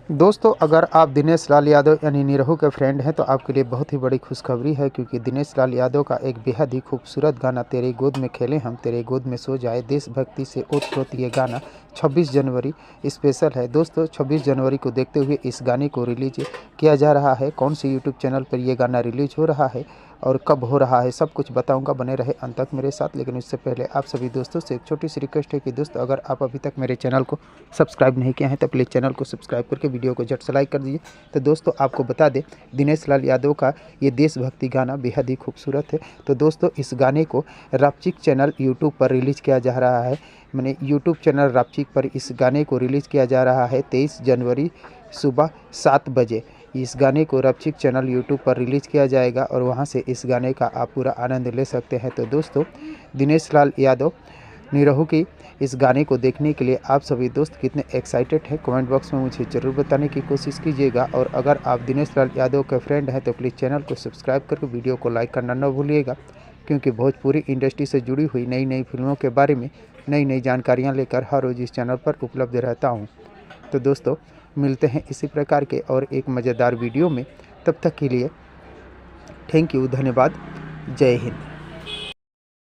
दोस्तों, अगर आप दिनेश लाल यादव यानी निरहू के फ्रेंड हैं तो आपके लिए बहुत ही बड़ी खुशखबरी है, क्योंकि दिनेश लाल यादव का एक बेहद ही खूबसूरत गाना तेरे गोद में खेले हम तेरे गोद में सो जाए देशभक्ति से ओत-प्रोत ये गाना 26 जनवरी स्पेशल है। दोस्तों, 26 जनवरी को देखते हुए इस गाने को रिलीज किया जा रहा है। कौन सी यूट्यूब चैनल पर ये गाना रिलीज हो रहा है और कब हो रहा है, सब कुछ बताऊंगा। बने रहे अंत तक मेरे साथ। लेकिन उससे पहले आप सभी दोस्तों से एक छोटी सी रिक्वेस्ट है कि दोस्तों, अगर आप अभी तक मेरे चैनल को सब्सक्राइब नहीं किया है तो प्लीज़ चैनल को सब्सक्राइब करके वीडियो को झट से लाइक कर दीजिए। तो दोस्तों, आपको बता दें, दिनेश लाल यादव का ये देशभक्ति गाना बेहद ही खूबसूरत है। तो दोस्तों, इस गाने को रफचीक चैनल यूट्यूब पर रिलीज़ किया जा रहा है। मैंने यूट्यूब चैनल रफचीक पर इस गाने को रिलीज़ किया जा रहा है 23 जनवरी सुबह 7 बजे। इस गाने को रफचीक चैनल यूट्यूब पर रिलीज़ किया जाएगा और वहां से इस गाने का आप पूरा आनंद ले सकते हैं। तो दोस्तों, दिनेश लाल यादव निरहू की इस गाने को देखने के लिए आप सभी दोस्त कितने एक्साइटेड हैं, कमेंट बॉक्स में मुझे ज़रूर बताने की कोशिश कीजिएगा। और अगर आप दिनेश लाल यादव के फ्रेंड हैं तो प्लीज़ चैनल को सब्सक्राइब करके वीडियो को लाइक करना न भूलिएगा, क्योंकि भोजपुरी इंडस्ट्री से जुड़ी हुई नई नई फिल्मों के बारे में नई नई जानकारियाँ लेकर हर रोज़ इस चैनल पर उपलब्ध रहता हूँ। तो दोस्तों, मिलते हैं इसी प्रकार के और एक मज़ेदार वीडियो में। तब तक के लिए थैंक यू, धन्यवाद, जय हिंद।